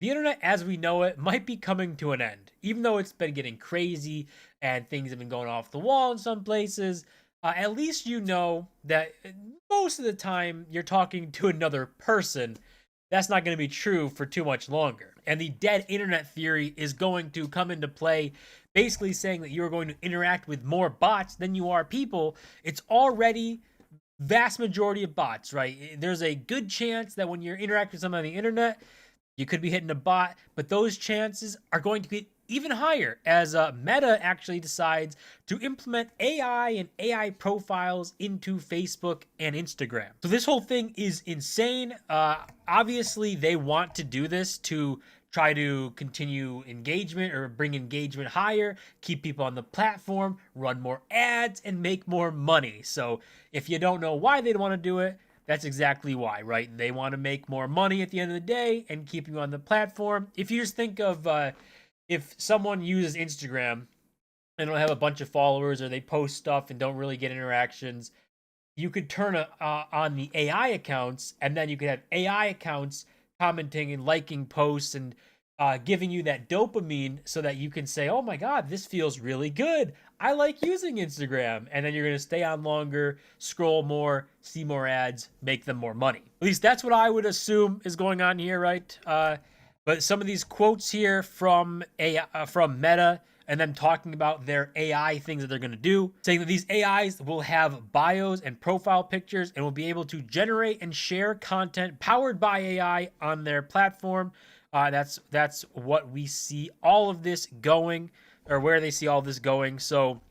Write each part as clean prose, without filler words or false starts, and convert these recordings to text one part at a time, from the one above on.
the internet as we know it might be coming to an end. Even though it's been getting crazy and things have been going off the wall in some places, at least you know that most of the time you're talking to another person. That's not going to be true for too much longer. And the dead internet theory is going to come into play, basically saying that you're going to interact with more bots than you are people. It's already vast majority of bots, right? There's a good chance that when you're interacting with someone on the internet, you could be hitting a bot, but those chances are going to get even higher as Meta actually decides to implement AI and AI profiles into Facebook and Instagram. So this whole thing is insane. Obviously, they want to do this to try to continue engagement or bring engagement higher, keep people on the platform, run more ads, and make more money. So if you don't know why they'd want to do it, that's exactly why, right? They want to make more money at the end of the day and keep you on the platform. If you just think of if someone uses Instagram and don't have a bunch of followers or they post stuff and don't really get interactions, you could turn on the AI accounts, and then you could have AI accounts commenting and liking posts and giving you that dopamine so that you can say, oh my God, this feels really good. I like using Instagram. And then you're going to stay on longer, scroll more, see more ads, make them more money. At least that's what I would assume is going on here, right? But some of these quotes here from from Meta and them talking about their AI things that they're going to do, saying that these AIs will have bios and profile pictures and will be able to generate and share content powered by AI on their platform. That's what we see all of this going, or where they see all this going. So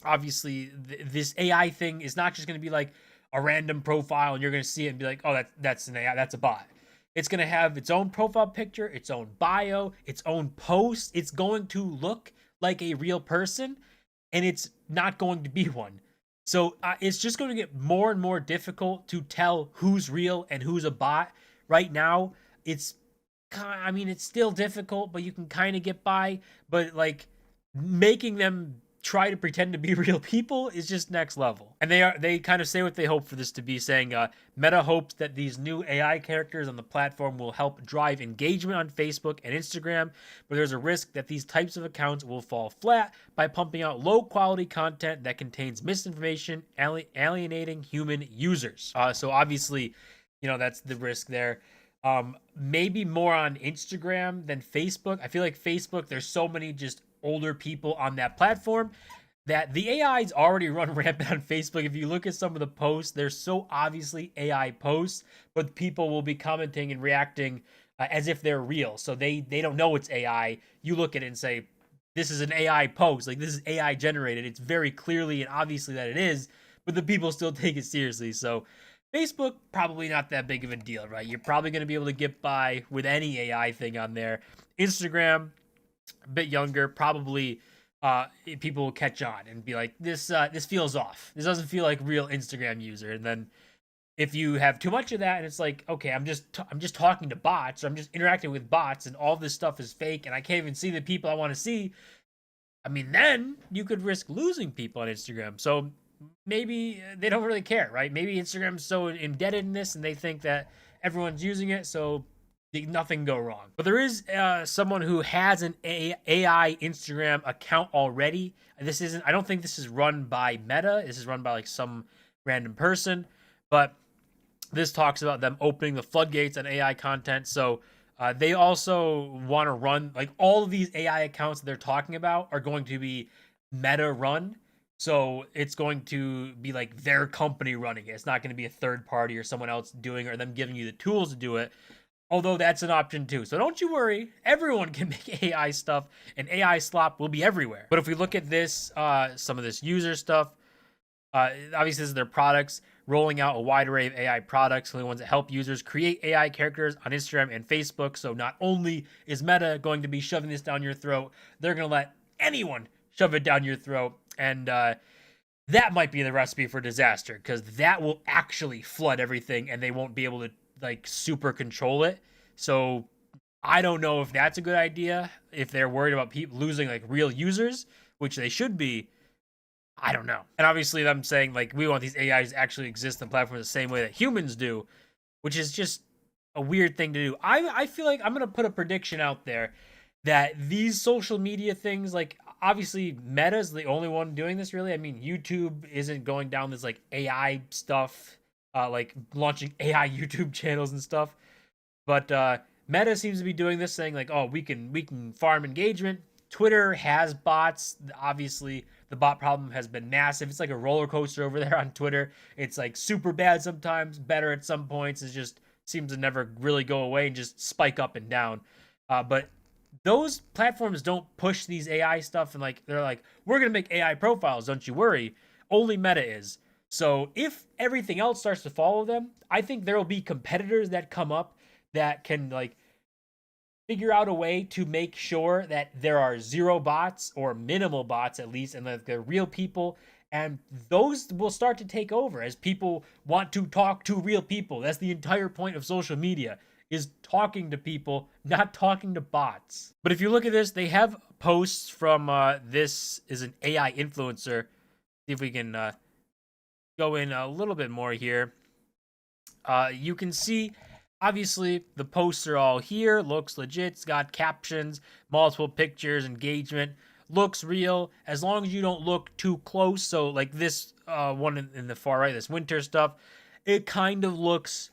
obviously, this AI thing is not just going to be like a random profile and you're going to see it and be like, oh, that's an AI, that's a bot. It's going to have its own profile picture, its own bio, its own post. It's going to look like a real person, and it's not going to be one. So it's just going to get more and more difficult to tell who's real and who's a bot. Right now, it's, I mean, it's still difficult, but you can kind of get by. But like making them try to pretend to be real people is just next level. And they kind of say what they hope for this to be, saying Meta hopes that these new AI characters on the platform will help drive engagement on Facebook and Instagram, but there's a risk that these types of accounts will fall flat by pumping out low quality content that contains misinformation, alienating human users. So obviously, you know, that's the risk there. Maybe more on Instagram than Facebook. I feel like Facebook, there's so many just older people on that platform that the AIs already run rampant on Facebook. If you look at some of the posts, they're so obviously AI posts, but people will be commenting and reacting as if they're real. So they don't know it's AI. You look at it and say, this is an AI post, like this is AI generated. It's very clearly and obviously that it is, but the people still take it seriously. So Facebook, probably not that big of a deal, right? You're probably going to be able to get by with any AI thing on there. Instagram, a bit younger, probably people will catch on and be like, this feels off. This doesn't feel like real Instagram user. And then if you have too much of that, and it's like, okay, I'm just talking to bots, or I'm just interacting with bots, and all this stuff is fake, and I can't even see the people I want to see. I mean, then you could risk losing people on Instagram. So maybe they don't really care, right? Maybe Instagram's so indebted in this, and they think that everyone's using it, so nothing go wrong. But there is someone who has an AI Instagram account already. This isn't. I don't think this is run by Meta. This is run by like some random person. But this talks about them opening the floodgates on AI content. So they also want to run like all of these AI accounts that they're talking about are going to be Meta run. So it's going to be like their company running it. It's not going to be a third party or someone else doing it, or them giving you the tools to do it. Although that's an option too. So don't you worry. Everyone can make AI stuff, and AI slop will be everywhere. But if we look at this, some of this user stuff, obviously this is their products, rolling out a wide array of AI products, the ones that help users create AI characters on Instagram and Facebook. So not only is Meta going to be shoving this down your throat, they're going to let anyone shove it down your throat. And that might be the recipe for disaster, because that will actually flood everything and they won't be able to like super control it. So I don't know if that's a good idea. If they're worried about people losing like real users, which they should be, I don't know. And obviously, them saying like we want these AIs to actually exist on the platform the same way that humans do, which is just a weird thing to do. I feel like I'm gonna put a prediction out there that these social media things, like obviously Meta's the only one doing this really. I mean, YouTube isn't going down this like AI stuff, like launching AI YouTube channels and stuff. But Meta seems to be doing this thing like, oh, we can farm engagement. Twitter has bots. Obviously, the bot problem has been massive. It's like a roller coaster over there on Twitter. It's like super bad sometimes, better at some points. It just seems to never really go away and just spike up and down. But those platforms don't push these AI stuff and like they're like, we're gonna make AI profiles, don't you worry. Only Meta is. So if everything else starts to follow them, I think there will be competitors that come up that can like figure out a way to make sure that there are zero bots or minimal bots at least, and that they're real people. And those will start to take over as people want to talk to real people. That's the entire point of social media, is talking to people, not talking to bots. But if you look at this, they have posts from this is an AI influencer. See if we can go in a little bit more here. You can see obviously the posts are all here, looks legit, it's got captions, multiple pictures, engagement, looks real as long as you don't look too close. So like this one in the far right, this winter stuff, it kind of looks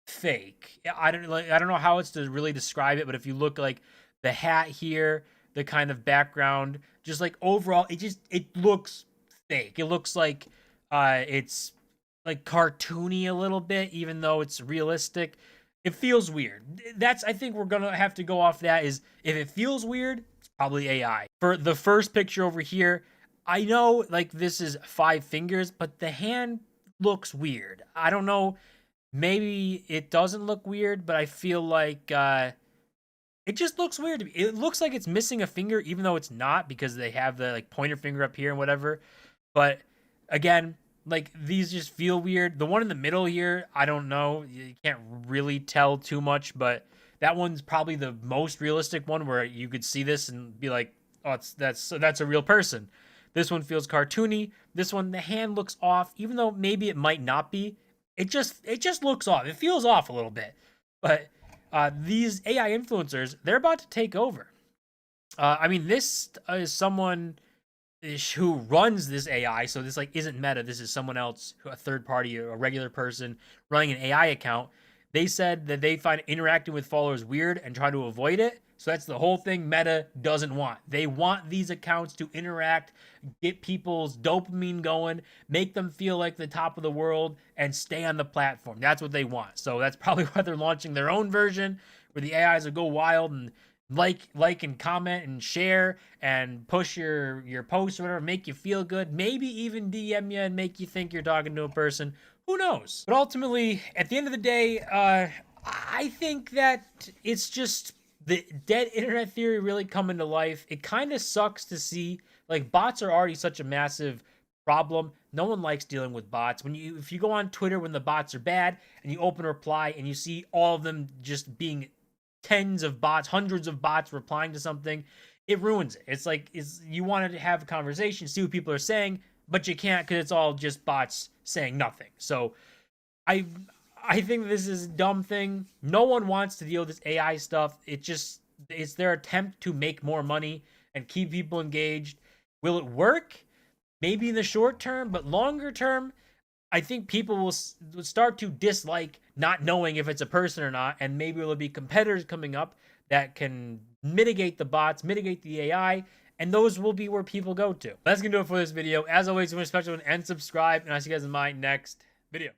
fake. I don't know how it's to really describe it, but if you look like the hat here, the kind of background, just like overall, it looks fake. It looks like it's like cartoony a little bit, even though it's realistic. It feels weird. That's, I think we're gonna have to go off that, is if it feels weird, it's probably AI. For the first picture over here, I know like this is 5 fingers, but the hand looks weird. I don't know. Maybe it doesn't look weird, but I feel like it just looks weird to me. It looks like it's missing a finger, even though it's not, because they have the like pointer finger up here and whatever. But again, like these just feel weird. The one in the middle here, I don't know. You can't really tell too much, but that one's probably the most realistic one where you could see this and be like, oh, that's a real person. This one feels cartoony. This one, the hand looks off, even though maybe it might not be. It just looks off. It feels off a little bit. But these AI influencers, they're about to take over. I mean, this is someone who runs this AI. So this like isn't Meta. This is someone else, a third party, a regular person running an AI account. They said that they find interacting with followers weird and try to avoid it. So that's the whole thing Meta doesn't want. They want these accounts to interact, get people's dopamine going, make them feel like the top of the world, and stay on the platform. That's what they want. So that's probably why they're launching their own version where the AIs will go wild and like and comment and share and push your post or whatever, make you feel good, maybe even DM you and make you think you're talking to a person. Who knows? But ultimately, at the end of the day, I think that it's just the dead internet theory really coming to life. It kind of sucks to see, like, bots are already such a massive problem. No one likes dealing with bots. If you go on Twitter when the bots are bad and you open a reply and you see all of them just being tens of bots, hundreds of bots replying to something, it ruins it. It's like you wanted to have a conversation, see what people are saying, but you can't because it's all just bots saying nothing. So I think this is a dumb thing. No one wants to deal with this AI stuff. It's their attempt to make more money and keep people engaged. Will it work? Maybe in the short term, but longer term, I think people will start to dislike not knowing if it's a person or not, and maybe there'll be competitors coming up that can mitigate the bots, mitigate the AI, and those will be where people go to. That's gonna do it for this video. As always, remember to special and subscribe, and I'll see you guys in my next video.